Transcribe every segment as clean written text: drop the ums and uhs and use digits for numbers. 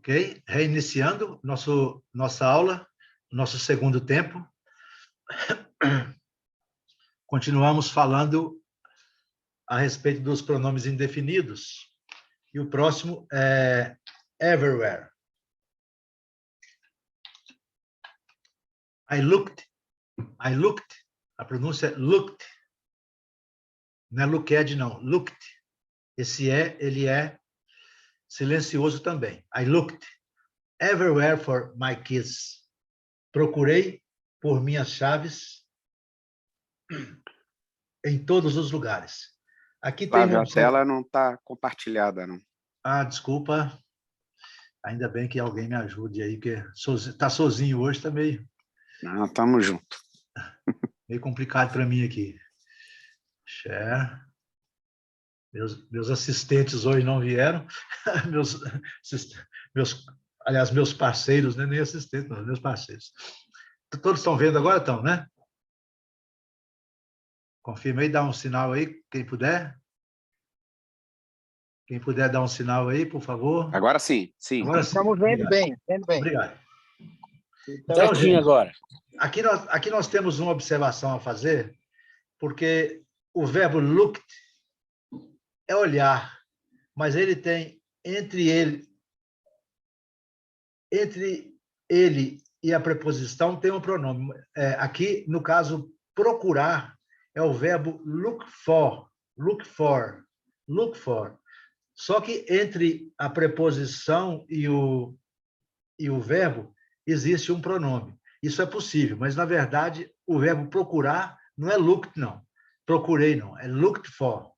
Ok? Reiniciando nossa aula, nosso segundo tempo. Continuamos falando a respeito dos pronomes indefinidos. E o próximo é everywhere. I looked. A pronúncia é looked. Não é looked, não. Looked. Esse ele é silencioso também. I looked everywhere for my keys. Procurei por minhas chaves em todos os lugares. Aqui tem Flávio, a tela não está compartilhada, não. Ah, desculpa. Ainda bem que alguém me ajude aí, porque está sozinho hoje, está meio... Não, estamos junto. Meio complicado para mim aqui. Share. Meus assistentes hoje não vieram. Meus parceiros, né? Nem assistentes, não, meus parceiros. Todos estão vendo agora? Estão, né? Confirma aí, dá um sinal aí, quem puder. Quem puder dar um sinal aí, por favor. Agora sim, sim. Agora sim. Estamos vendo bem, vendo bem. Obrigado. Então, gente, agora. Aqui nós temos uma observação a fazer, porque o verbo looked é olhar, mas ele tem entre ele e a preposição tem um pronome. Aqui, no caso, procurar é o verbo look for. Só que entre a preposição e o verbo existe um pronome. Isso é possível, mas, na verdade, o verbo procurar não é looked, não. Procurei, não. É looked for.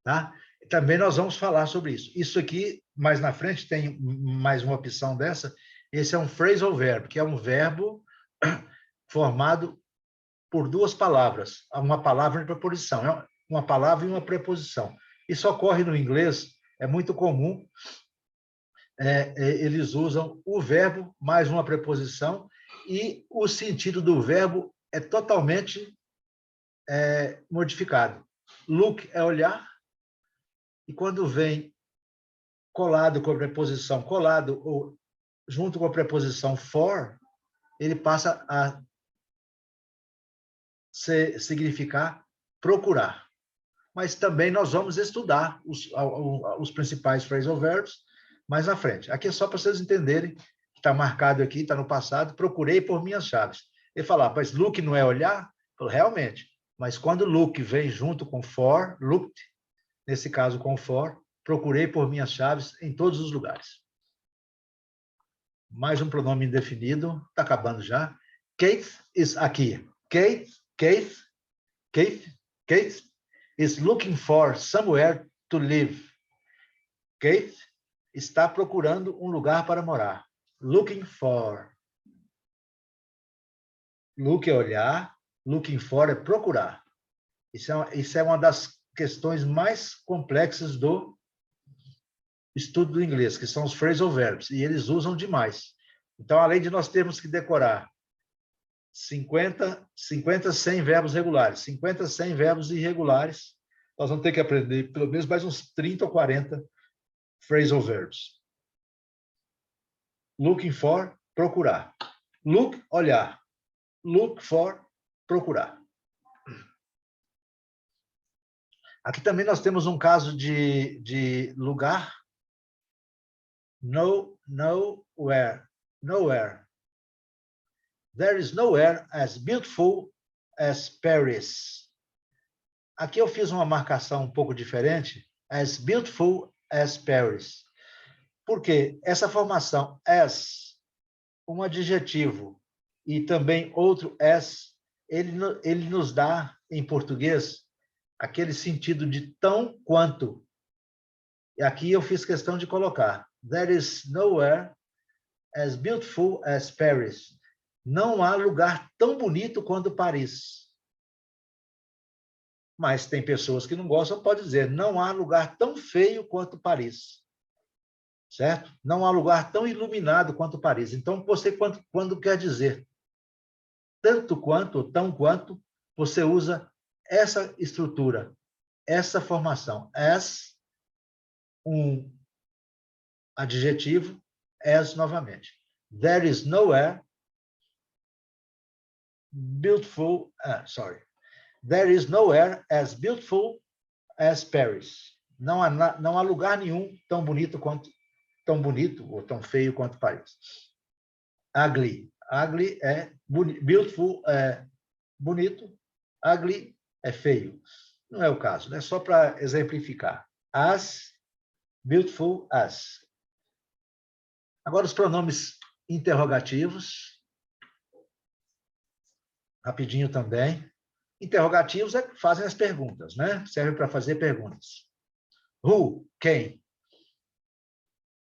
Tá? Também nós vamos falar sobre isso. Isso aqui, mais na frente, tem mais uma opção dessa. Esse é um phrasal verb, que é um verbo formado por duas palavras. Uma palavra e preposição. Uma palavra e uma preposição. Isso ocorre no inglês, é muito comum. Eles usam o verbo mais uma preposição e o sentido do verbo é totalmente modificado. Look é olhar, e quando vem colado com a preposição colado ou junto com a preposição for, ele passa a significar procurar. Mas também nós vamos estudar os principais phrasal verbs mais à frente. Aqui é só para vocês entenderem, está marcado aqui, está no passado, procurei por minhas chaves. Ele fala, mas look não é olhar? Falo, realmente, mas quando look vem junto com for, looked, nesse caso com for, procurei por minhas chaves em todos os lugares. Mais um pronome indefinido, está acabando já. Kate is aqui. Kate is looking for somewhere to live. Kate está procurando um lugar para morar. Looking for. Look é olhar, looking for é procurar. Isso é uma das questões mais complexas do estudo do inglês, que são os phrasal verbs, e eles usam demais. Então, além de nós termos que decorar 50, 100 verbos regulares, 50, 100 verbos irregulares, nós vamos ter que aprender pelo menos mais uns 30 ou 40 phrasal verbs. Looking for, procurar. Look, olhar. Look for, procurar. Aqui também nós temos um caso de lugar. Nowhere. There is nowhere as beautiful as Paris. Aqui eu fiz uma marcação um pouco diferente. As beautiful as Paris. Porque essa formação as, um adjetivo, e também outro as, ele nos dá, em português, aquele sentido de tão quanto. E aqui eu fiz questão de colocar. There is nowhere as beautiful as Paris. Não há lugar tão bonito quanto Paris. Mas tem pessoas que não gostam, pode dizer, não há lugar tão feio quanto Paris. Certo? Não há lugar tão iluminado quanto Paris. Então, você, quando quer dizer tanto quanto, ou tão quanto, você usa essa estrutura, essa formação. As, um adjetivo, as novamente. There is nowhere beautiful, There is nowhere as beautiful as Paris. Não há lugar nenhum tão bonito ou tão feio quanto Paris. Ugly. Ugly é beautiful, é bonito. Ugly é feio. Não é o caso, né? Só para exemplificar. As, beautiful as. Agora, os pronomes interrogativos. Rapidinho também. Interrogativos é que fazem as perguntas, né? Serve para fazer perguntas. Who, quem?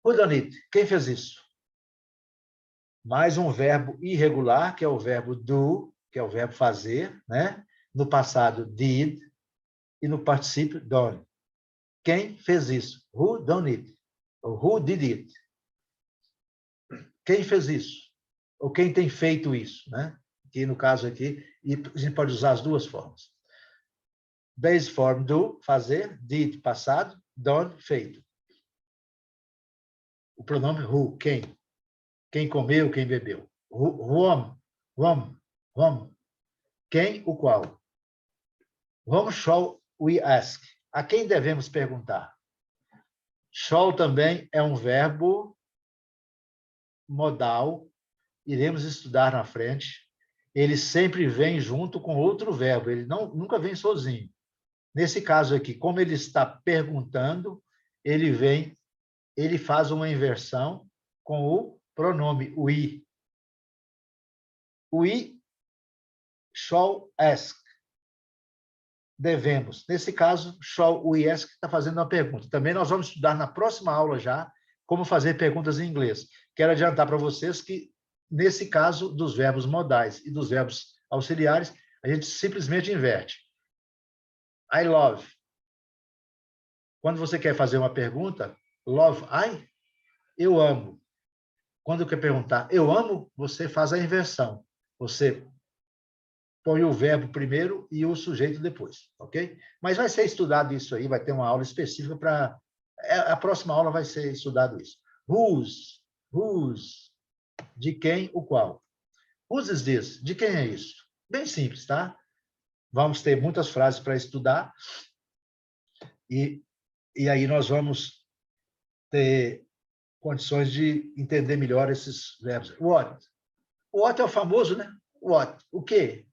Who done it? Quem fez isso? Mais um verbo irregular, que é o verbo do, que é o verbo fazer, né? No passado, did, e no particípio, done. Quem fez isso? Who done it? Ou who did it? Quem fez isso? Ou quem tem feito isso, né? Que no caso aqui, e a gente pode usar as duas formas. Base form, do, fazer, did, passado, done, feito. O pronome who, quem? Quem comeu, quem bebeu. Whom. Quem, o qual. Whom shall we ask? A quem devemos perguntar? Shall também é um verbo modal, iremos estudar na frente. Ele sempre vem junto com outro verbo, ele nunca vem sozinho. Nesse caso aqui, como ele está perguntando, ele faz uma inversão com o pronome we. We shall ask. Devemos. Nesse caso, shall we ask está fazendo uma pergunta. Também nós vamos estudar na próxima aula já como fazer perguntas em inglês. Quero adiantar para vocês que, nesse caso, dos verbos modais e dos verbos auxiliares, a gente simplesmente inverte. I love. Quando você quer fazer uma pergunta, love I, eu amo. Quando quer perguntar eu amo, você faz a inversão. Você põe o verbo primeiro e o sujeito depois, ok? Mas vai ser estudado isso aí, vai ter uma aula específica para... A próxima aula vai ser estudado isso. Whose, de quem, o qual. Whose is this? De quem é isso? Bem simples, tá? Vamos ter muitas frases para estudar e aí nós vamos ter condições de entender melhor esses verbos. What? What é o famoso, né? What? O quê?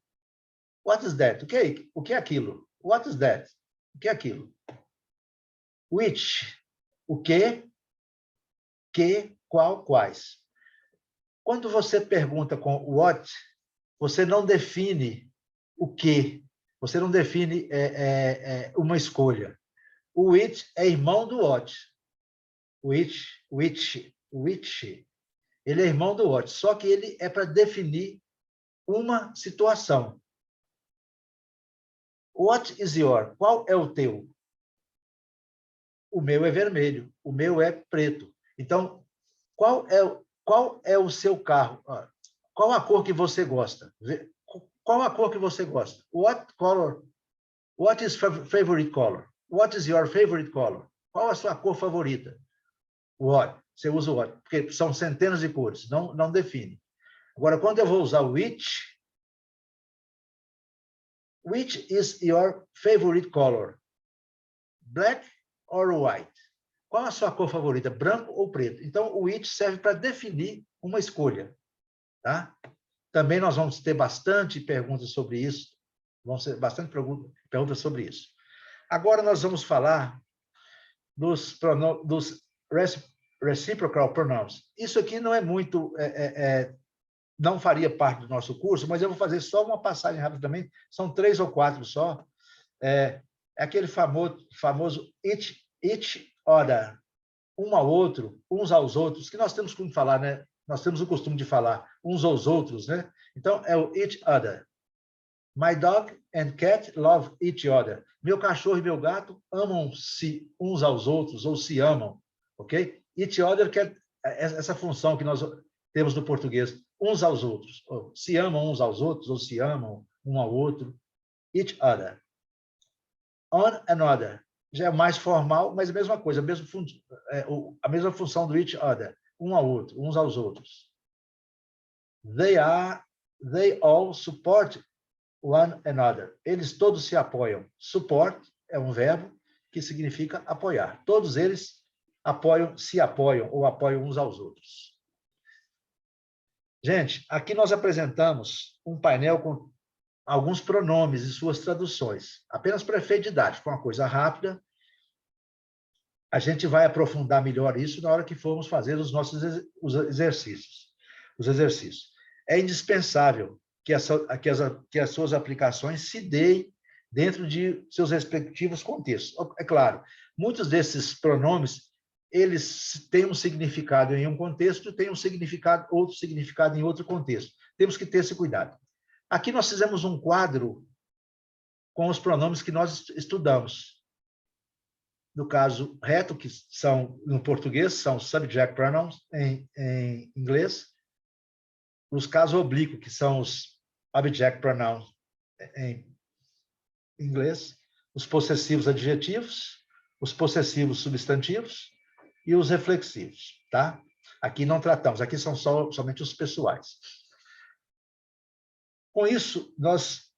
What is that? O que é aquilo? What is that? O que é aquilo? Which? O quê? Que, qual, quais. Quando você pergunta com what, você não define o que. Você não define uma escolha. O which é irmão do what. Which. Ele é irmão do what, só que ele é para definir uma situação. What is your? Qual é o teu? O meu é vermelho, o meu é preto. Então, qual é o seu carro? Qual a cor que você gosta? Qual a cor que você gosta? What color? What is favorite color? What is your favorite color? Qual a sua cor favorita? What? Você usa o what, porque são centenas de cores, não define. Agora, quando eu vou usar which is your favorite color? Black or white? Qual a sua cor favorita, branco ou preto? Então, o which serve para definir uma escolha. Tá? Também nós vamos ter bastante perguntas sobre isso. Vão ser bastante perguntas sobre isso. Agora nós vamos falar dos reciprocal pronouns. Isso aqui não é muito... não faria parte do nosso curso, mas eu vou fazer só uma passagem rápida também. São 3 ou 4 só. É aquele famoso each other, um ao outro, uns aos outros, que nós temos como falar, né? Nós temos o costume de falar uns aos outros, né? Então, é o each other. My dog and cat love each other. Meu cachorro e meu gato amam-se uns aos outros, ou se amam, ok? Each other, que é essa função que nós temos no português, uns aos outros. Ou se amam uns aos outros, ou se amam um ao outro. Each other. On another. Já é mais formal, mas a mesma coisa, a mesma função do each other. uns aos outros. They all support one another. Eles todos se apoiam. Support é um verbo que significa apoiar. Todos eles se apoiam ou apoiam uns aos outros. Gente, aqui nós apresentamos um painel com alguns pronomes e suas traduções, apenas para efeito didático, uma coisa rápida. A gente vai aprofundar melhor isso na hora que formos fazer os nossos exercícios. É indispensável que as suas aplicações se deem dentro de seus respectivos contextos. É claro, muitos desses pronomes, eles têm um significado em um contexto e têm outro significado em outro contexto. Temos que ter esse cuidado. Aqui nós fizemos um quadro com os pronomes que nós estudamos. No caso reto, que são, no português, são subject pronouns, em inglês. Os casos oblíquos, que são os object pronouns, em inglês. Os possessivos adjetivos, os possessivos substantivos e os reflexivos, tá? Aqui não tratamos, aqui são somente os pessoais. Com isso, nós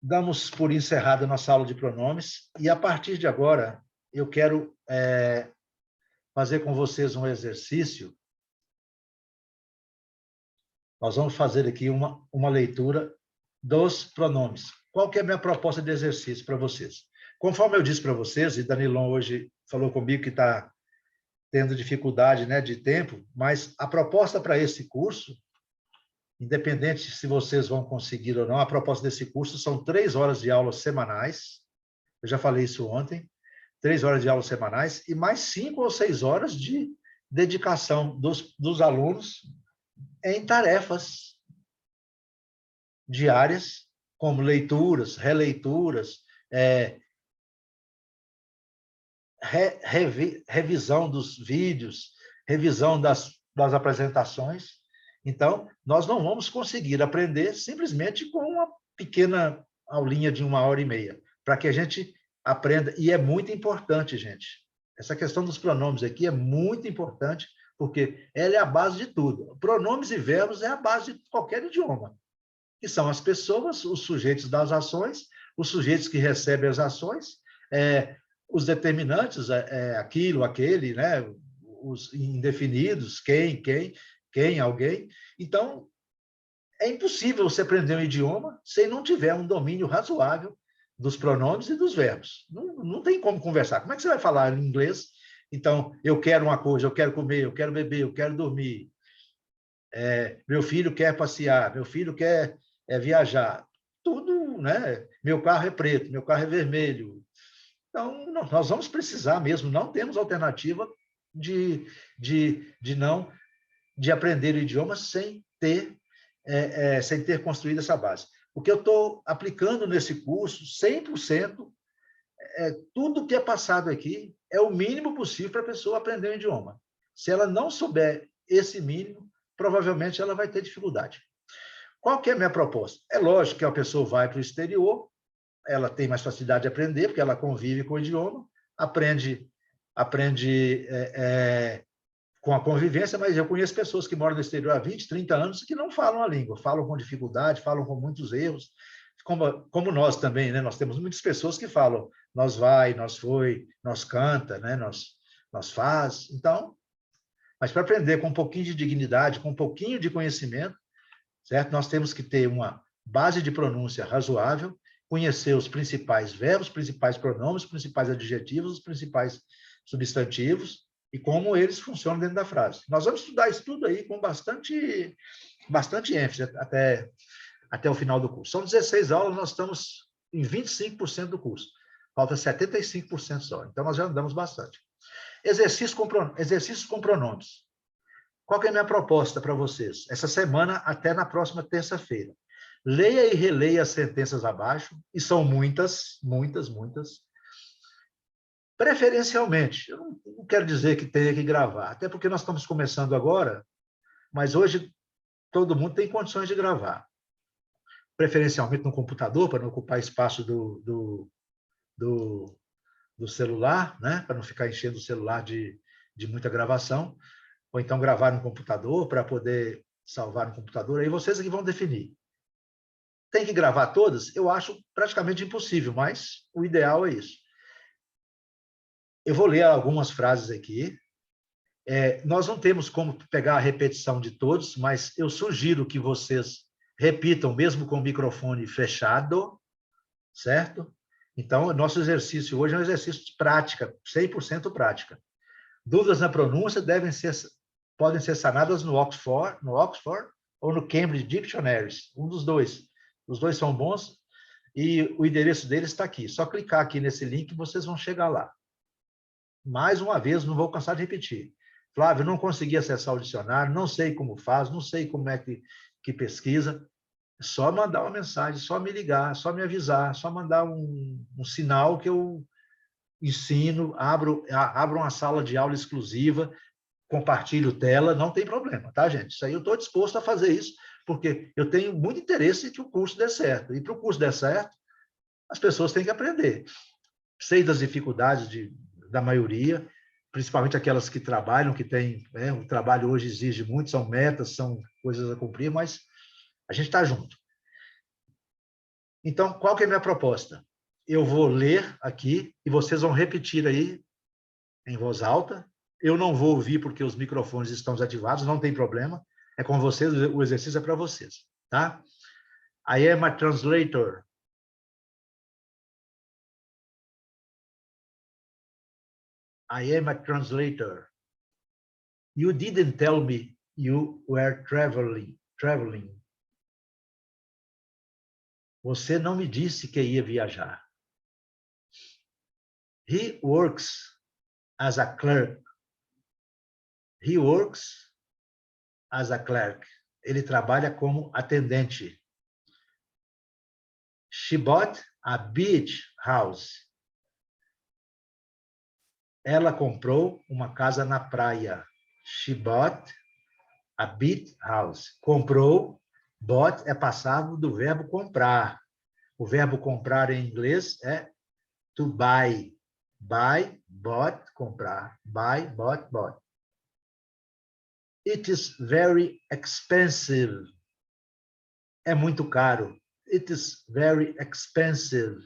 damos por encerrada a nossa aula de pronomes e, a partir de agora, eu quero fazer com vocês um exercício. Nós vamos fazer aqui uma leitura dos pronomes. Qual que é a minha proposta de exercício para vocês? Conforme eu disse para vocês, e Danilon hoje falou comigo que está tendo dificuldade, né, de tempo, mas a proposta para esse curso, independente se vocês vão conseguir ou não, a proposta desse curso são 3 horas de aulas semanais. Eu já falei isso ontem. 3 horas de aulas semanais e mais 5 ou 6 horas de dedicação dos alunos em tarefas diárias, como leituras, releituras, revisão dos vídeos, revisão das apresentações. Então, nós não vamos conseguir aprender simplesmente com uma pequena aulinha de 1h30, para que a gente aprenda, e é muito importante, gente. Essa questão dos pronomes aqui é muito importante, porque ela é a base de tudo. Pronomes e verbos é a base de qualquer idioma, que são as pessoas, os sujeitos das ações, os sujeitos que recebem as ações, os determinantes, aquilo, aquele, né? Os indefinidos, quem, alguém. Então, é impossível você aprender um idioma se não tiver um domínio razoável dos pronomes e dos verbos. Não tem como conversar. Como é que você vai falar em inglês? Então, eu quero uma coisa, eu quero comer, eu quero beber, eu quero dormir. Meu filho quer passear, meu filho quer viajar. Tudo, né? Meu carro é preto, meu carro é vermelho. Então, nós vamos precisar mesmo, não temos alternativa de aprender o idioma sem ter construído essa base. O que eu estou aplicando nesse curso, 100%, tudo que é passado aqui é o mínimo possível para a pessoa aprender o idioma. Se ela não souber esse mínimo, provavelmente ela vai ter dificuldade. Qual que é a minha proposta? É lógico que a pessoa vai para o exterior, ela tem mais facilidade de aprender, porque ela convive com o idioma, aprende com a convivência, mas eu conheço pessoas que moram no exterior há 20, 30 anos que não falam a língua, falam com dificuldade, falam com muitos erros, como nós também, né? Nós temos muitas pessoas que falam nós vai, nós foi, nós canta, né? nós faz. Então, mas para aprender com um pouquinho de dignidade, com um pouquinho de conhecimento, certo? Nós temos que ter uma base de pronúncia razoável, conhecer os principais verbos, os principais pronomes, os principais adjetivos, os principais substantivos e como eles funcionam dentro da frase. Nós vamos estudar isso tudo aí com bastante ênfase até o final do curso. São 16 aulas, nós estamos em 25% do curso. Falta 75% só. Então, nós já andamos bastante. Exercícios com pronomes. Qual que é a minha proposta para vocês? Essa semana até na próxima terça-feira. Leia e releia as sentenças abaixo, e são muitas. Preferencialmente, eu não quero dizer que tenha que gravar, até porque nós estamos começando agora, mas hoje todo mundo tem condições de gravar. Preferencialmente no computador, para não ocupar espaço do celular, né? Para não ficar enchendo o celular de muita gravação. ou então gravar no computador para poder salvar no computador, aí vocês que vão definir. Tem que gravar todas? Eu acho praticamente impossível, mas o ideal é isso. Eu vou ler algumas frases aqui. Nós não temos como pegar a repetição de todos, mas eu sugiro que vocês repitam, mesmo com o microfone fechado, certo? Então, nosso exercício hoje é um exercício de prática, 100% prática. Dúvidas na pronúncia podem ser sanadas no Oxford ou no Cambridge Dictionaries, um dos dois. Os dois são bons e o endereço deles está aqui. Só clicar aqui nesse link e vocês vão chegar lá. Mais uma vez, não vou cansar de repetir. Flávio, não consegui acessar o dicionário, não sei como faz, não sei como é que pesquisa. É só mandar uma mensagem, só me ligar, só me avisar, só mandar um sinal que eu ensino, abro uma sala de aula exclusiva, compartilho tela, não tem problema, tá, gente? Isso aí eu estou disposto a fazer isso, porque eu tenho muito interesse em que o curso dê certo. E para o curso der certo, as pessoas têm que aprender. Sei das dificuldades da maioria, principalmente aquelas que trabalham, que têm... o trabalho hoje exige muito, são metas, são coisas a cumprir, mas a gente está junto. Então, qual que é a minha proposta? Eu vou ler aqui e vocês vão repetir aí em voz alta. Eu não vou ouvir porque os microfones estão desativados, não tem problema. É com vocês, o exercício é para vocês, tá? I am a translator. I am a translator. You didn't tell me you were traveling. Você não me disse que ia viajar. He works as a clerk. He works as a clerk. Ele trabalha como atendente. She bought a beach house. Ela comprou uma casa na praia. She bought a beach house. Comprou, bought é passado do verbo comprar. O verbo comprar em inglês é to buy. Buy, bought, comprar. Buy, bought, bought. It is very expensive. É muito caro. It is very expensive.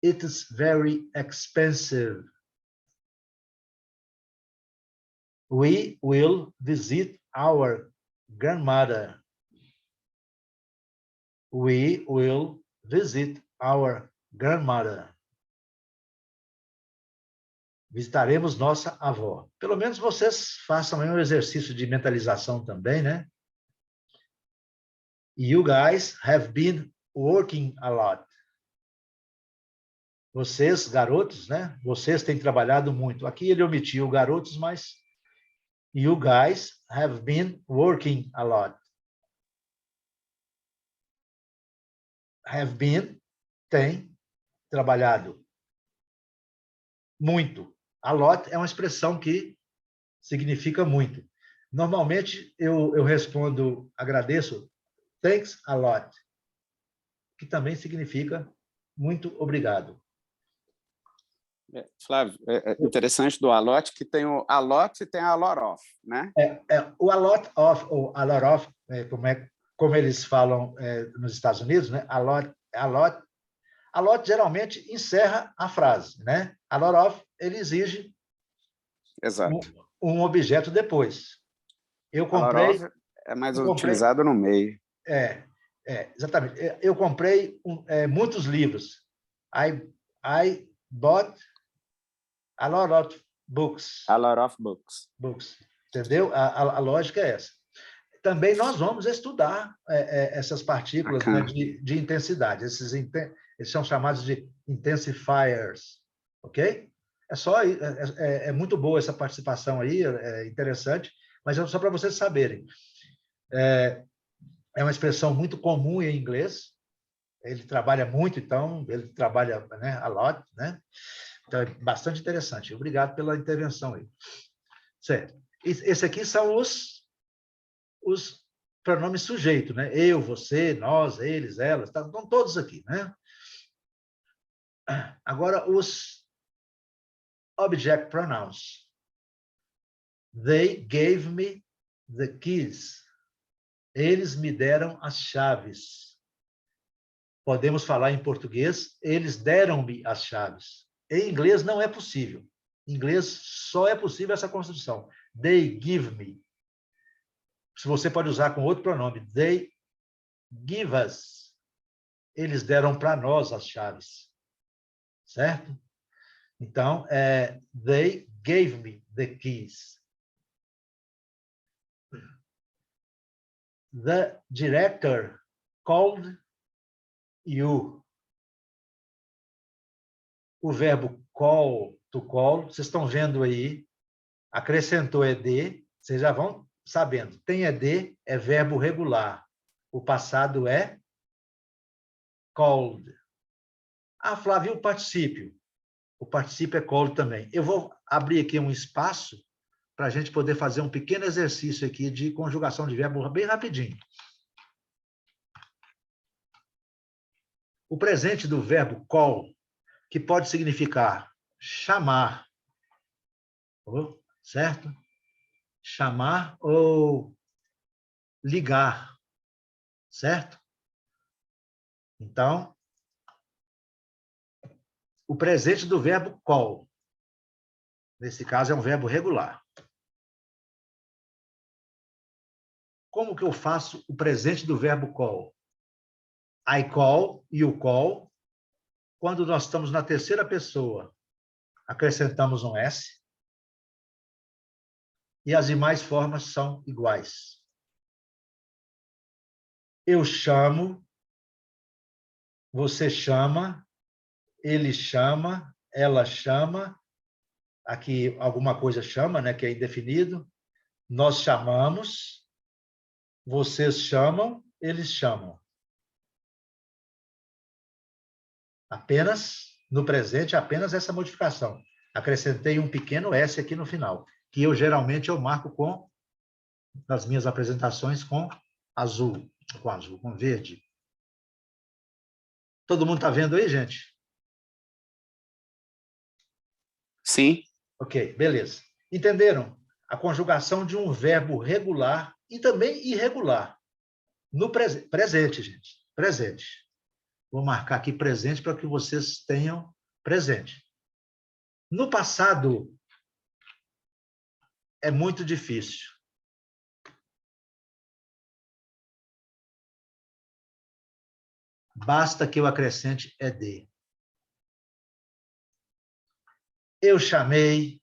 It is very expensive. We will visit our grandmother. We will visit our grandmother. Visitaremos nossa avó. Pelo menos vocês façam aí um exercício de mentalização também, né? You guys have been working a lot. Vocês, garotos, né? Vocês têm trabalhado muito. Aqui ele omitiu garotos, mas you guys have been working a lot. Have been, tem, trabalhado. Muito. A lot é uma expressão que significa muito. Normalmente, eu respondo, agradeço, thanks a lot, que também significa muito obrigado. Flávio, é interessante do a lot que tem o a lot e tem a lot of, né? O a lot of, ou a lot of, como eles falam nos Estados Unidos, né? A lot geralmente encerra a frase, né? A lot of, ele exige um objeto depois. Eu comprei... A lot of é mais utilizado no meio. Exatamente. Eu comprei muitos livros. I bought a lot of books. A lot of books. Entendeu? A lógica é essa. Também nós vamos estudar essas partículas, né, de intensidade. Eles são chamados de intensifiers, ok? É muito boa essa participação aí, é interessante, mas é só para vocês saberem. É uma expressão muito comum em inglês. Ele trabalha muito, então, ele trabalha, né, a lot, né? Então, é bastante interessante. Obrigado pela intervenção aí. Certo. Esse aqui são os pronomes sujeito, né? Eu, você, nós, eles, elas, estão todos aqui, né? Agora, os object pronouns. They gave me the keys. Eles me deram as chaves. Podemos falar em português, eles deram-me as chaves. Em inglês não é possível. Em inglês só é possível essa construção. They give me. Se você pode usar com outro pronome. They give us. Eles deram para nós as chaves. Certo? Então, they gave me the keys. The director called you. O verbo call, to call, vocês estão vendo aí, acrescentou ed, vocês já vão sabendo. Tem ed, é verbo regular. O passado é called. Ah, Flávio, o particípio? O particípio é called também. Eu vou abrir aqui um espaço para a gente poder fazer um pequeno exercício aqui de conjugação de verbo bem rapidinho. O presente do verbo call, que pode significar chamar, certo? Chamar ou ligar, certo? Então, o presente do verbo call, nesse caso é um verbo regular. Como que eu faço o presente do verbo call? I call, you call. Quando nós estamos na terceira pessoa, acrescentamos um S. E as demais formas são iguais. Eu chamo, você chama, ele chama, ela chama, aqui alguma coisa chama, né, que é indefinido. Nós chamamos, vocês chamam, eles chamam. Apenas, no presente, apenas essa modificação. Acrescentei um pequeno S aqui no final, que eu geralmente eu marco com, nas minhas apresentações, com azul, com verde. Todo mundo está vendo aí, gente? Sim. Ok, beleza. Entenderam? A conjugação de um verbo regular e também irregular. No presente, gente. Presente. Vou marcar aqui presente para que vocês tenham presente. No passado, é muito difícil. Basta que eu acrescente ed. Eu chamei,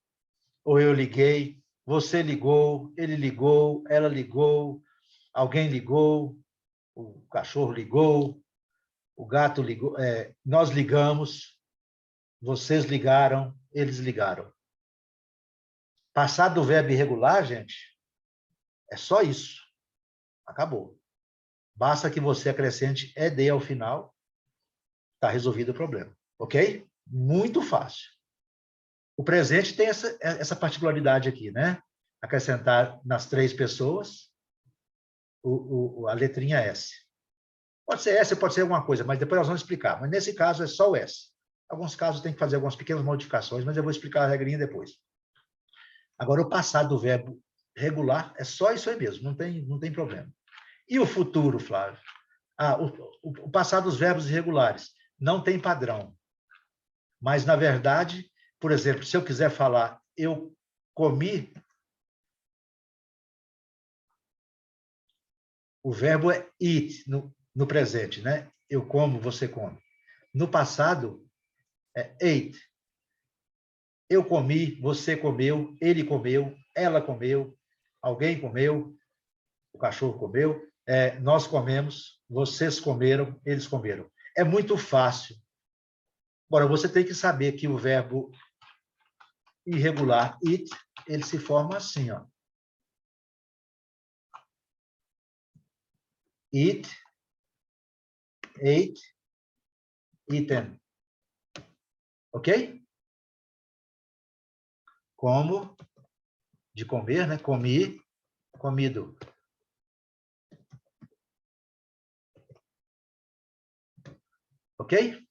ou eu liguei, você ligou, ele ligou, ela ligou, alguém ligou, o cachorro ligou, o gato ligou, nós ligamos, vocês ligaram, eles ligaram. Passado do verbo irregular, gente, é só isso. Acabou. Basta que você acrescente ed ao final, está resolvido o problema. Ok? Muito fácil. O presente tem essa particularidade aqui, né? Acrescentar nas três pessoas a letrinha S. Pode ser S, pode ser alguma coisa, mas depois nós vamos explicar. Mas nesse caso é só o S. Alguns casos tem que fazer algumas pequenas modificações, mas eu vou explicar a regrinha depois. Agora, o passado do verbo regular é só isso aí mesmo, não tem problema. E o futuro, Flávio? O passado dos verbos irregulares não tem padrão. Mas, na verdade, por exemplo, se eu quiser falar eu comi, o verbo é eat no presente, né? Eu como, você come. No passado, é ate. Eu comi, você comeu, ele comeu, ela comeu, alguém comeu, o cachorro comeu, nós comemos, vocês comeram, eles comeram. É muito fácil. Agora, você tem que saber que o verbo irregular, it, ele se forma assim, ó. Eat, ate, eaten. Ok? Como, de comer, né? Comi, comido. Ok?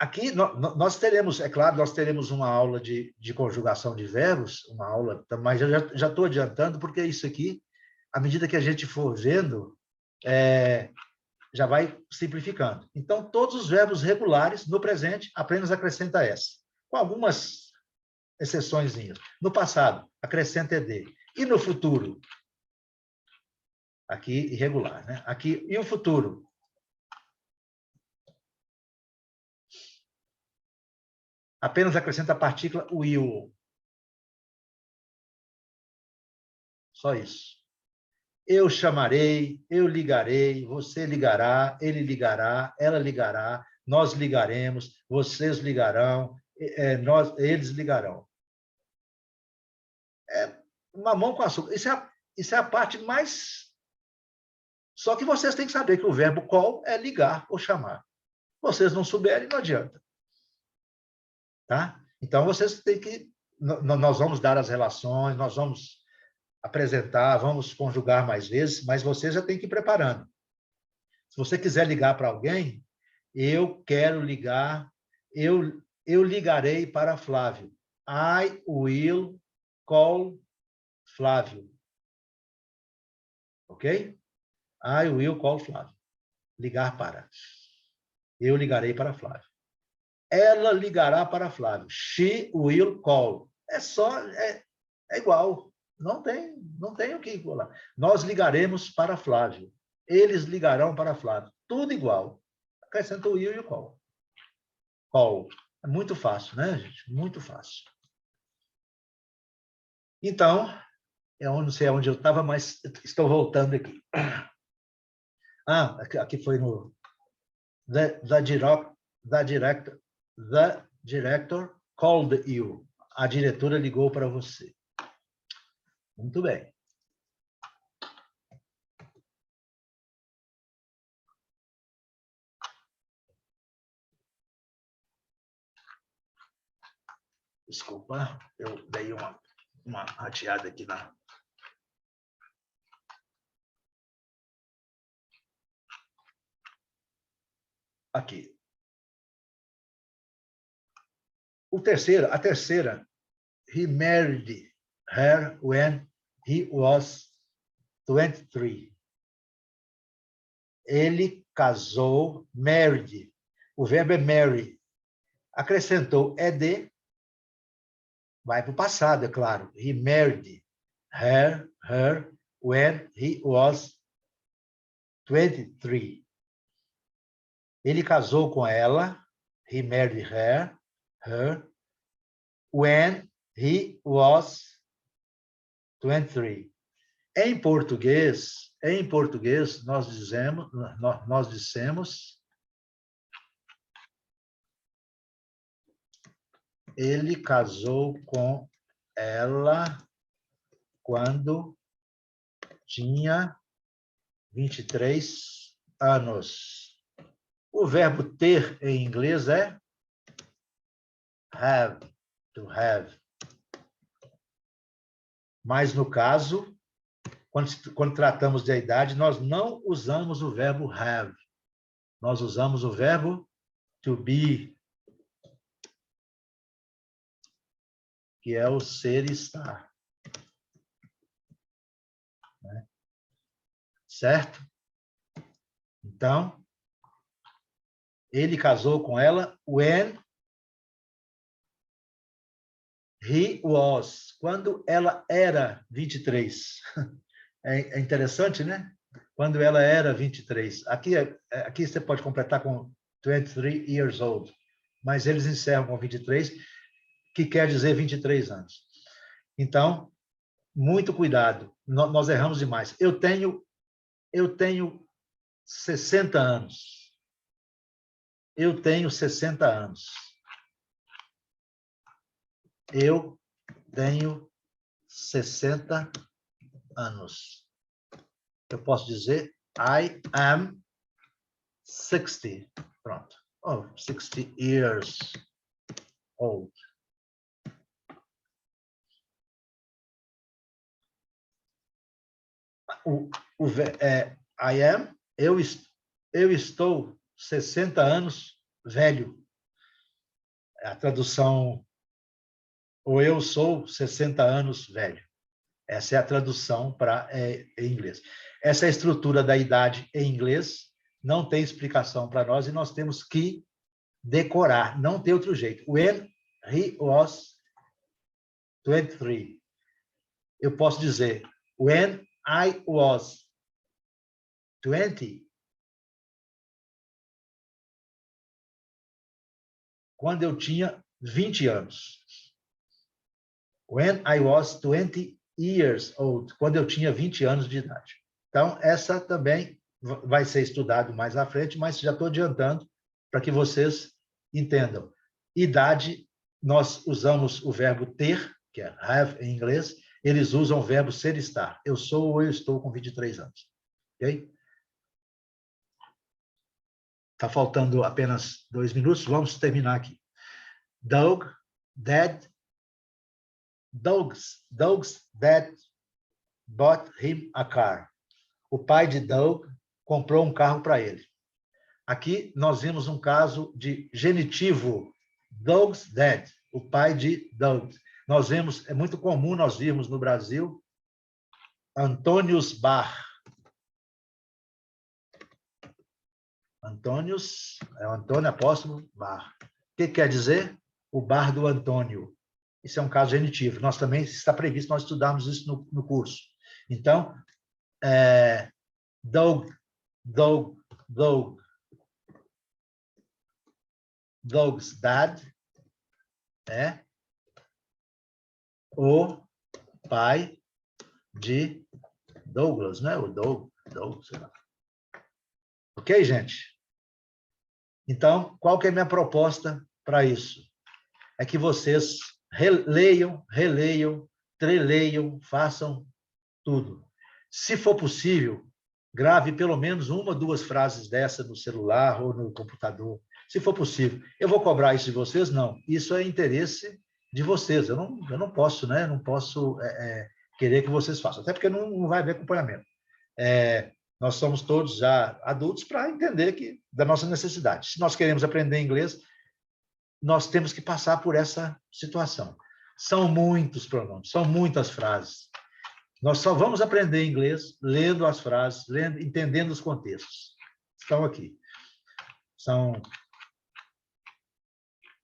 aqui nós teremos, é claro, nós teremos uma aula de conjugação de verbos, uma aula, mas eu já estou adiantando, porque isso aqui, à medida que a gente for vendo, já vai simplificando. Então, todos os verbos regulares, no presente, apenas acrescenta S, com algumas exceções. No passado, acrescenta ED. E no futuro? Aqui, irregular, né? Aqui, e o futuro? Apenas acrescenta a partícula will. Só isso. Eu chamarei, eu ligarei, você ligará, ele ligará, ela ligará, nós ligaremos, vocês ligarão, eles ligarão. É mamão com açúcar. Isso é a parte mais... Só que vocês têm que saber que o verbo call é ligar ou chamar. Vocês não souberem, não adianta. Tá? Então, vocês têm que... Nós vamos dar as relações, nós vamos apresentar, vamos conjugar mais vezes, mas você já tem que ir preparando. Se você quiser ligar para alguém, eu quero ligar, eu ligarei para Flávio. I will call Flávio. Ok? I will call Flávio. Ligar para. Eu ligarei para Flávio. Ela ligará para Flávio. She will call. É igual. Não tem o que igualar. Nós ligaremos para Flávio. Eles ligarão para Flávio. Tudo igual. Acrescenta o will e o call. Call. É muito fácil, né, gente? Muito fácil. Então, eu não sei onde eu estava, mas estou voltando aqui. Aqui foi no... The director called you. A diretora ligou para você. Muito bem. Desculpa, eu dei uma rateada aqui na... Aqui. A terceira, he married her when he was 23. Ele casou, married. O verbo é marry. Acrescentou ed, vai para o passado, é claro. He married her when he was 23. Ele casou com ela, he married her, when he was 23. Em português, nós dissemos, ele casou com ela quando tinha 23 anos. O verbo ter em inglês é have, to have. Mas, no caso, quando tratamos da idade, nós não usamos o verbo have. Nós usamos o verbo to be, que é o ser e estar. Né? Certo? Então, ele casou com ela when he was, quando ela era 23. É interessante, né? Quando ela era 23. Aqui você pode completar com 23 years old, mas eles encerram com 23, que quer dizer 23 anos. Então, muito cuidado. Nós erramos demais. Eu tenho 60 anos. Eu tenho 60 anos. Eu tenho 60 anos. Eu posso dizer I am 60. Pronto. 60 years old. I am, eu estou 60 anos velho. a tradução, ou eu sou 60 anos velho. Essa é a tradução para em inglês. Essa é a estrutura da idade em inglês, não tem explicação para nós e nós temos que decorar, não tem outro jeito. When he was 23. Eu posso dizer, when I was 20. Quando eu tinha 20 anos. When I was 20 years old. Quando eu tinha 20 anos de idade. Então, essa também vai ser estudado mais à frente, mas já estou adiantando para que vocês entendam. Idade, nós usamos o verbo ter, que é have em inglês, eles usam o verbo ser e estar. Eu sou ou eu estou com 23 anos. Ok? Está faltando apenas 2 minutos, vamos terminar aqui. Doug's dad bought him a car. O pai de Doug comprou um carro para ele. Aqui nós vimos um caso de genitivo, Doug's dad, o pai de Doug. Nós vemos, é muito comum nós virmos no Brasil, Antônios Bar. Antônios, é o Antônio Apóstolo Bar. O que quer dizer? O bar do Antônio. Isso é um caso genitivo. Nós também, está previsto, nós estudamos isso no curso. Então, Doug's dad é o pai de Douglas, né? O Doug, sei lá. Ok, gente? Então, qual que é a minha proposta para isso? É que vocês releiam, treleiam, façam tudo. Se for possível, grave pelo menos 1 ou 2 frases dessa no celular ou no computador, se for possível. Eu vou cobrar isso de vocês? Não. Isso é interesse de vocês. Eu não posso, né? Não posso querer que vocês façam, até porque não vai haver acompanhamento. Nós somos todos já adultos para entender da nossa necessidade. Se nós queremos aprender inglês, nós temos que passar por essa situação. São muitos pronomes, são muitas frases. Nós só vamos aprender inglês lendo as frases, entendendo os contextos. Estão aqui. São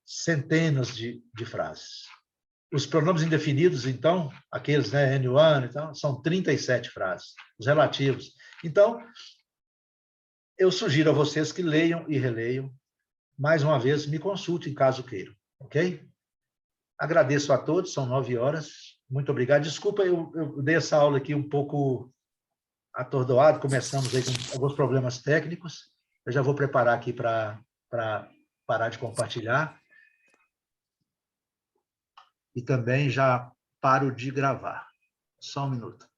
centenas de frases. Os pronomes indefinidos, então, aqueles, né, anyone, então, são 37 frases, os relativos. Então, eu sugiro a vocês que leiam e releiam. Mais uma vez, me consultem caso queiram, ok? Agradeço a todos, são 9 horas. Muito obrigado. Desculpa, eu dei essa aula aqui um pouco atordoado, começamos aí com alguns problemas técnicos. Eu já vou preparar aqui para parar de compartilhar. E também já paro de gravar. Só um minuto.